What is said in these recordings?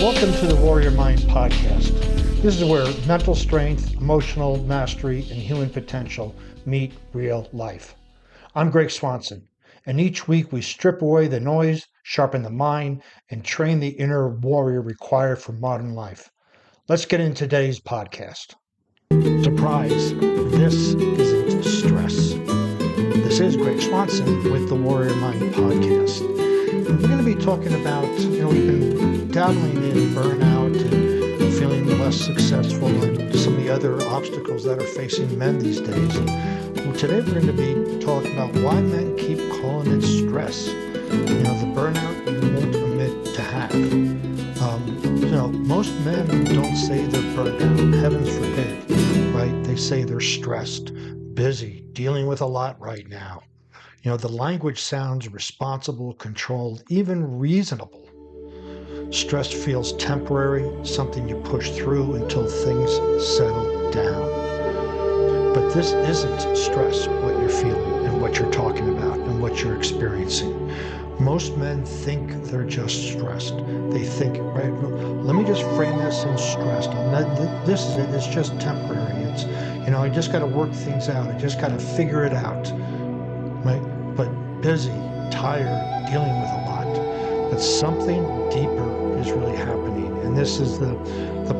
Welcome to the Warrior Mind Podcast. This is where mental strength, emotional mastery, and human potential meet real life. I'm Greg Swanson, and each week we strip away the noise, sharpen the mind, and train the inner warrior required for modern life. Let's get into today's podcast. Surprise, this isn't stress. This is Greg Swanson with the Warrior Mind Podcast. And we're going to be talking about, we've been dabbling in burnout and feeling less successful and some of the other obstacles that are facing men these days. And today we're going to be talking about why men keep calling it stress. The burnout you won't admit to have. Most men don't say they're burnt out, heavens forbid, right? They say they're stressed, busy, dealing with a lot right now. The language sounds responsible, controlled, even reasonable. Stress feels temporary, something you push through until things settle down. But this isn't stress, what you're feeling and what you're talking about and what you're experiencing. Most men think they're just stressed. They think, right, let me just frame this in stressed. This is it, it's just temporary. It's, I just got to work things out. I just got to figure it out, right? But busy, tired, dealing with a lot. But something deeper is really happening. And this is the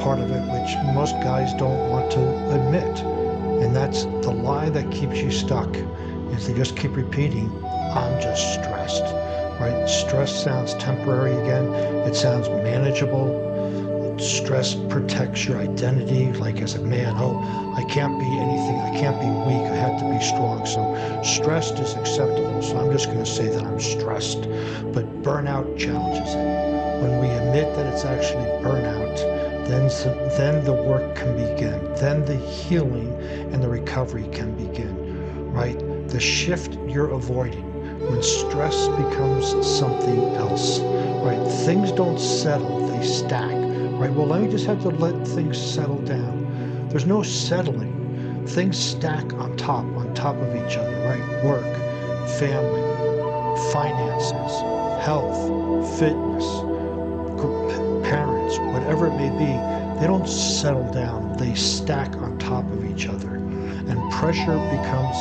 part of it which most guys don't want to admit. And that's the lie that keeps you stuck, is they just keep repeating, I'm just stressed, right? Stress sounds temporary again. It sounds manageable. Stress protects your identity, like as a man, I can't be anything, I can't be weak, I have to be strong. So stressed is acceptable, so I'm just going to say that I'm stressed. But burnout challenges it. When we admit that it's actually burnout, then the work can begin. Then the healing and the recovery can begin, right? The shift you're avoiding when stress becomes something else, right? Things don't settle, they stack. Right, well, let me just have to let things settle down. There's no settling. Things stack on top of each other, right? Work, family, finances, health, fitness, parents, whatever it may be, they don't settle down. They stack on top of each other. And pressure becomes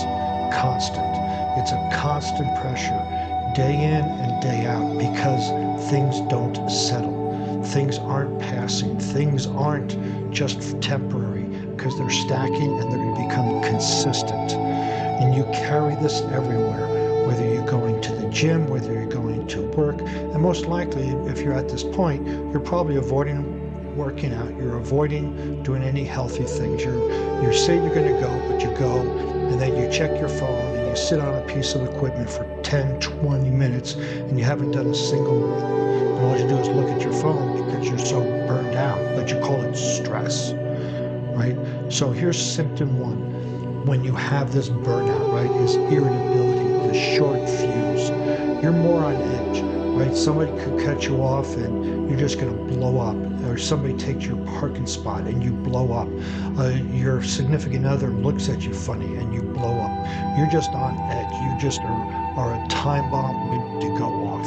constant. It's a constant pressure, day in and day out, because things don't settle. Things aren't passing. Things aren't just temporary, because they're stacking and they're going to become consistent. And you carry this everywhere, whether you're going to the gym, whether you're going to work. And most likely, if you're at this point, you're probably avoiding working out. You're avoiding doing any healthy things. You say you're going to go, but you go, and then you check your phone and you sit on a piece of equipment for 10, 20 minutes, and you haven't done a single move. And all you do is look at your phone because you're so burned out, but you call it stress, right? So here's symptom one. When you have this burnout, right, is irritability, the short fuse. You're more on edge, right? Somebody could cut you off and you're just going to blow up. Or somebody takes your parking spot and you blow up. Your significant other looks at you funny and you blow up. You're just on edge. You just are a time bomb waiting to go off.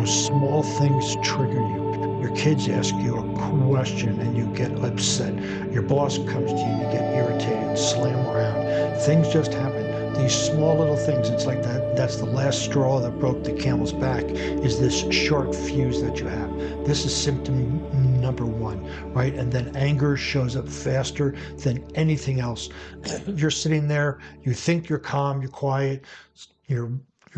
Small things trigger you. Your kids ask you a question and you get upset. Your boss comes to you and you get irritated, slam around. Things just happen. These small little things, it's like that's the last straw that broke the camel's back, is this short fuse that you have. This is symptom number one, right? And then anger shows up faster than anything else. You're sitting there, you think you're calm, you're quiet, your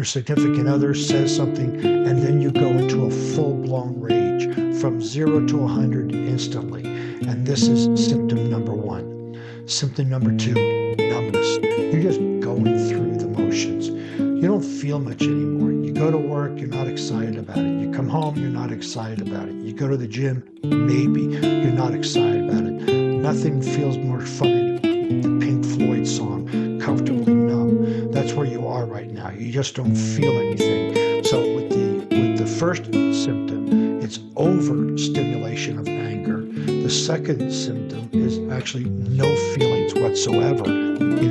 significant other says something, and then you go into a full-blown rage from 0 to 100 instantly. And this is symptom number one. Symptom number two, numbness. You're just going through the motions. You don't feel much anymore. You go to work, you're not excited about it. You come home, you're not excited about it. You go to the gym, maybe, you're not excited about it. Nothing feels more fun than the Pink Floyd song, Comfortably Numb. That's where you are right now. You just don't feel anything. So with the first symptom, it's overstimulation of anger. The second symptom is actually no feelings whatsoever.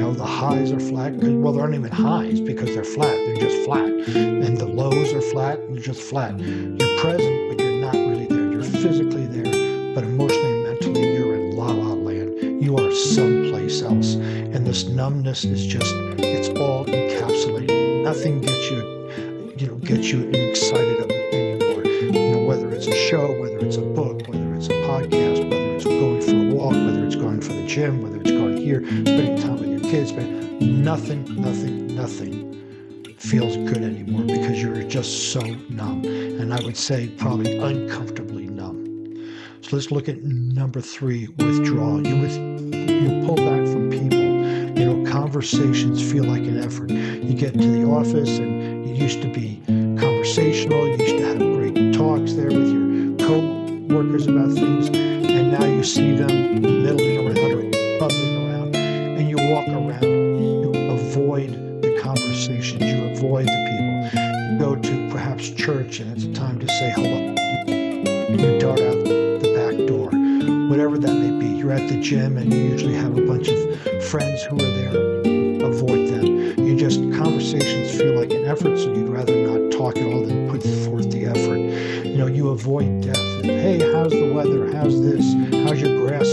The highs are flat. Well, they aren't even highs because they're flat. They're just flat. And the lows are flat and you're just flat. You're present, but you're not really there. You're physically there, but emotionally and mentally you're in la la land. You are someplace else. And this numbness is just, it's all encapsulated. Nothing gets you excited anymore. Whether it's a show, whether it's a book, whether it's a podcast, whether it's going for a walk, whether it's going for the gym, whether it's going here, spending time with your kids, nothing feels good anymore because you're just so numb. And I would say probably uncomfortably numb. So let's look at number 3, withdrawal. You pull back from people. Conversations feel like an effort. You get into the office and you used to be conversational. You used to have great talks there with your co-workers about things. And now you see them middling around or bubbling around, and you walk around. You avoid the conversations. You avoid the people. You go to perhaps church and it's time to say hello. You dart out the back door. Whatever that may be. You're at the gym and you usually have a bunch of friends who are there. Avoid them. Conversations feel like an effort, so you'd rather not talk at all than put forth the effort. You avoid depth. Hey, how's the weather? How's this? How's your grass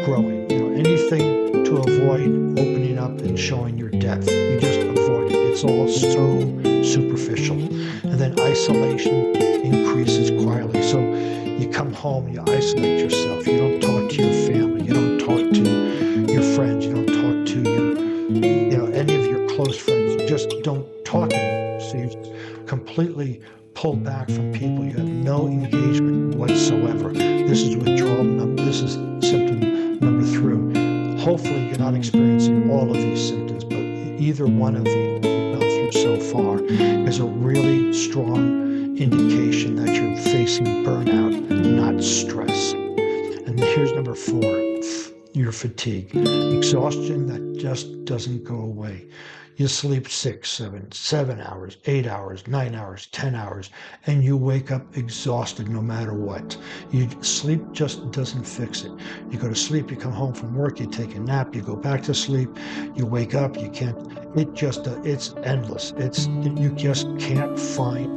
growing? Anything to avoid opening up and showing your depth. You just avoid it. It's all so superficial. And then isolation increases quietly. So you come home, you isolate yourself. You don't talk to your family. You don't talk to your friends. You don't talk to any of your close friends. You just don't talk anymore. So you completely pull back from people. You have no engagement whatsoever. This is withdrawal. This is symptom number 3. Hopefully you're not experiencing all of these symptoms, but either one of these you've gone through so far is a really strong indication that you're facing burnout, not stress. And here's number 4. Your fatigue, exhaustion that just doesn't go away. You sleep 6, 7 hours, 8 hours, 9 hours, 10 hours, and you wake up exhausted no matter what. Sleep just doesn't fix it. You go to sleep, you come home from work, you take a nap, you go back to sleep, you wake up, you can't, it's endless. You just can't find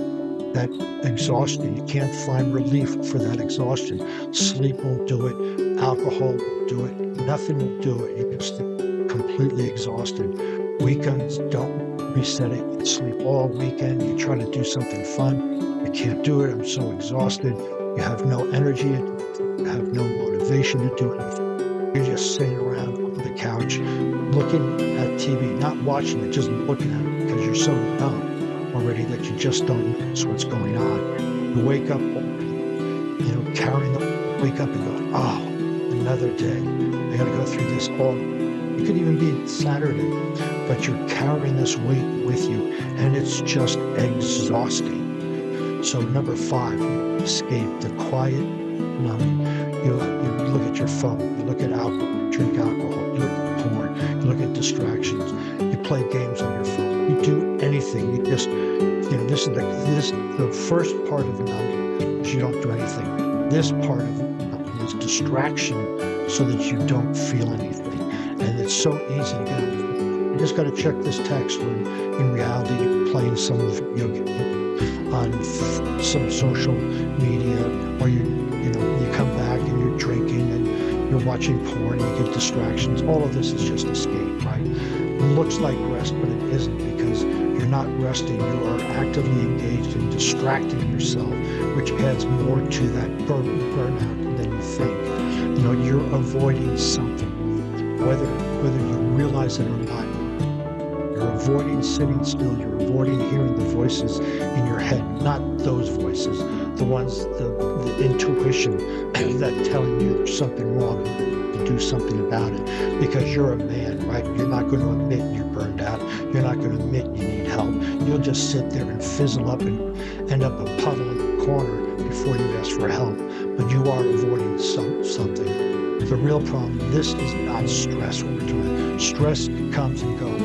that exhaustion. You can't find relief for that exhaustion. Sleep won't do it. Alcohol won't do it. Nothing will do it. You're just completely exhausted. Weekends don't reset it. You sleep all weekend. You try to do something fun. You can't do it. I'm so exhausted. You have no energy. You have no motivation to do anything. You're just sitting around on the couch looking at TV, not watching it, just looking at it because you're so numb already that you just don't notice what's going on. You wake up, wake up and go, oh, another day. I got to go through this all. It could even be Saturday, but you're carrying this weight with you, and it's just exhausting. So number 5, you escape the quiet numbing. You look at your phone, you look at alcohol, you drink alcohol, you look at porn, you look at distractions, you play games on your phone, you do anything. You just, this is the first part of numbing is you don't do anything. This part of numbing is distraction so that you don't feel anything. And it's so easy to get out. You just got to check this text when in reality you're playing some video game on some social media, or you come back and you're drinking and you're watching porn and you get distractions. All of this is just escape, right? It looks like rest, but it isn't, because you're not resting. You are actively engaged in distracting yourself, which adds more to that burnout than you think. You're avoiding something, whether you realize it or not. You're avoiding sitting still. You're avoiding hearing the voices in your head, not those voices, the ones, the intuition that telling you there's something wrong and to do something about it. Because you're a man, right? You're not going to admit you're burned out. You're not going to admit you need help. You'll just sit there and fizzle up and end up a puddle in the corner before you ask for help. But you are avoiding something. The real problem, this is not stress what we're doing. Stress comes and goes.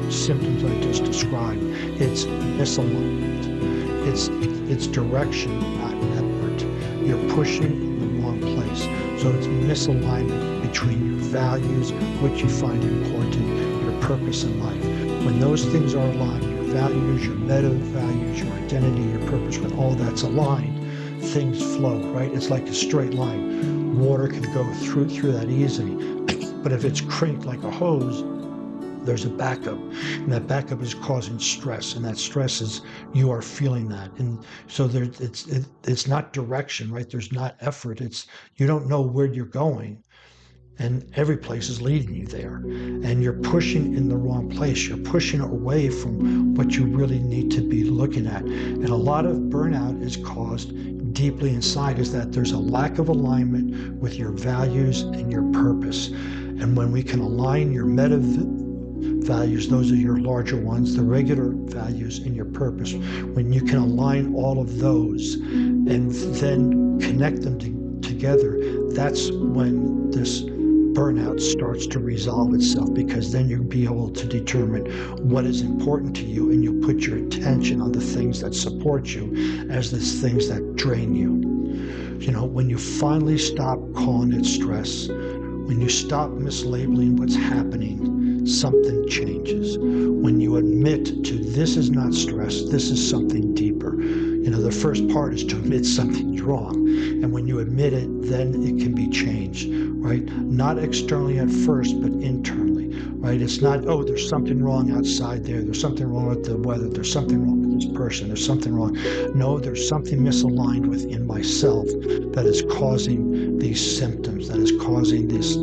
The symptoms I just described, it's misalignment. It's direction, not effort. You're pushing in the wrong place. So it's misalignment between your values, what you find important, your purpose in life. When those things are aligned, your values, your meta values, your identity, your purpose, when all that's aligned, things flow, right? It's like a straight line. Water can go through that easily. But if it's crinked like a hose, there's a backup, and that backup is causing stress, and that stress is, you are feeling that. And so it's not direction, right? There's not effort. It's, you don't know where you're going, and every place is leading you there, and you're pushing in the wrong place. You're pushing away from what you really need to be looking at. And a lot of burnout is caused deeply inside, is that there's a lack of alignment with your values and your purpose. And when we can align your meta values, those are your larger ones, the regular values and your purpose, when you can align all of those and then connect them together, that's when this burnout starts to resolve itself, because then you'll be able to determine what is important to you, and you'll put your attention on the things that support you as the things that drain you. You know, when you finally stop calling it stress, when you stop mislabeling what's happening, something changes. When you admit to, this is not stress, this is something deeper. You know, the first part is to admit something's wrong. And when you admit it, then it can be changed, right? Not externally at first, but internally, right? It's not, oh, there's something wrong outside there's something wrong with the weather, there's something wrong with this person, there's something wrong. No, there's something misaligned within myself that is causing these symptoms, that is causing this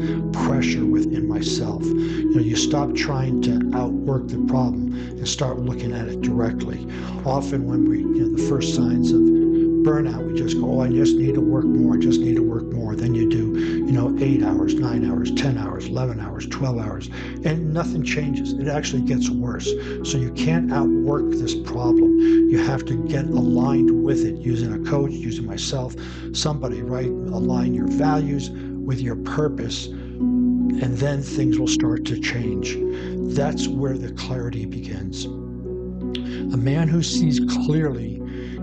pressure within myself. You know, you stop trying to outwork the problem and start looking at it directly. Often when we, you know, the first signs of burnout, we just go, oh, I just need to work more, I just need to work more. Then you do, you know, 8 hours, 9 hours, 10 hours, 11 hours, 12 hours, and nothing changes. It actually gets worse. So you can't outwork this problem. You have to get aligned with it, using a coach, using myself, somebody, right? Align your values with your purpose, and then things will start to change. That's where the clarity begins. A man who sees clearly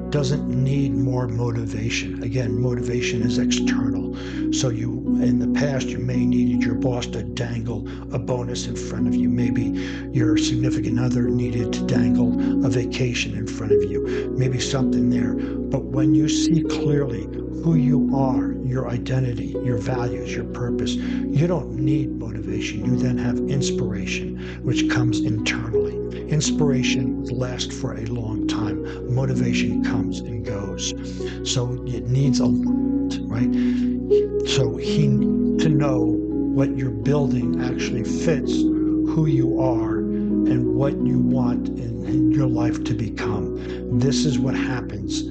doesn't need more motivation. Again, motivation is external. So you, in the past, you may needed your boss to dangle a bonus in front of you. Maybe your significant other needed to dangle a vacation in front of you. Maybe something there. But when you see clearly who you are, your identity, your values, your purpose, you don't need motivation. You then have inspiration, which comes internally. Inspiration lasts for a long time. Motivation comes and goes. So it needs alignment, right? So to know what you're building actually fits who you are and what you want in your life to become. This is what happens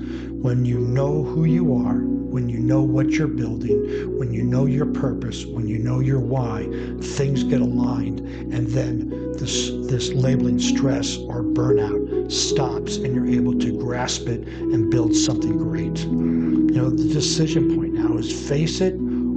when you know who you are, when you know what you're building, when you know your purpose, when you know your why, things get aligned, and then this labeling stress or burnout stops, and you're able to grasp it and build something great. You know, the decision point now is face it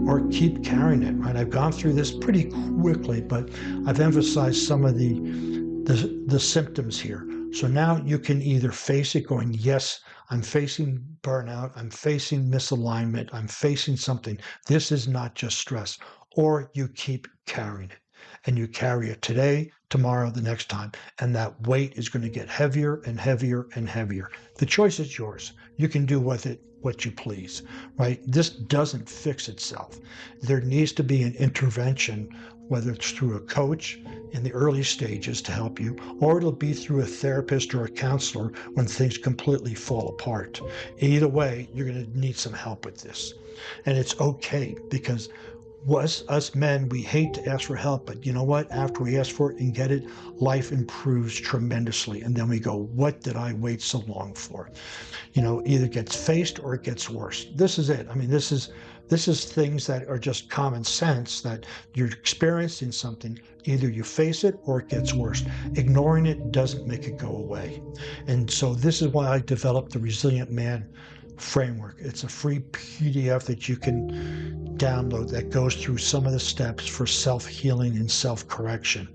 or keep carrying it, right? I've gone through this pretty quickly, but I've emphasized some of the symptoms here. So now you can either face it going, yes, I'm facing burnout, I'm facing misalignment, I'm facing something. This is not just stress. Or you keep carrying it. And you carry it today, tomorrow, the next time. And that weight is going to get heavier and heavier and heavier. The choice is yours. You can do with it what you please, right? This doesn't fix itself. There needs to be an intervention, whether it's through a coach in the early stages to help you, or it'll be through a therapist or a counselor when things completely fall apart. Either way, you're going to need some help with this. And it's okay, because us men, we hate to ask for help, but you know what? After we ask for it and get it, life improves tremendously. And then we go, what did I wait so long for? You know, either it gets faced or it gets worse. This is it. I mean, this is things that are just common sense, that you're experiencing something, either you face it or it gets worse. Ignoring it doesn't make it go away. And so this is why I developed the Resilient Man framework. It's a free PDF that you can download that goes through some of the steps for self-healing and self-correction.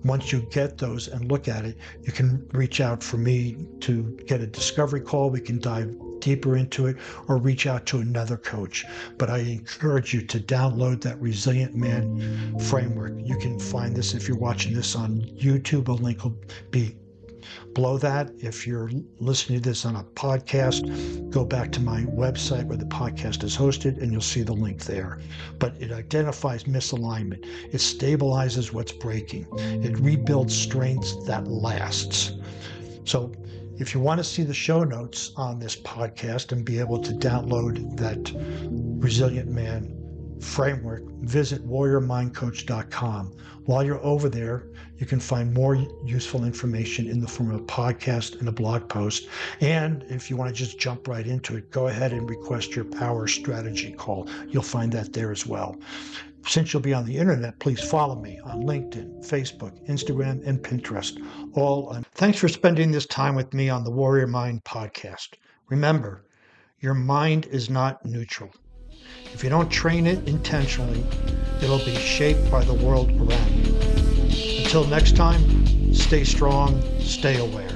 Once you get those and look at it, you can reach out for me to get a discovery call. We can dive deeper into it, or reach out to another coach. But I encourage you to download that Resilient Man framework. You can find this if you're watching this on YouTube. A link will be Below that, if you're listening to this on a podcast, go back to my website where the podcast is hosted and you'll see the link there. But it identifies misalignment. It stabilizes what's breaking. It rebuilds strength that lasts. So if you want to see the show notes on this podcast and be able to download that Resilient Man framework, visit warriormindcoach.com. While you're over there, you can find more useful information in the form of a podcast and a blog post. And if you want to just jump right into it, go ahead and request your power strategy call. You'll find that there as well. Since you'll be on the internet, please follow me on LinkedIn, Facebook, Instagram, and Pinterest. Thanks for spending this time with me on the Warrior Mind podcast. Remember, your mind is not neutral. If you don't train it intentionally, it'll be shaped by the world around you. Until next time, stay strong, stay aware.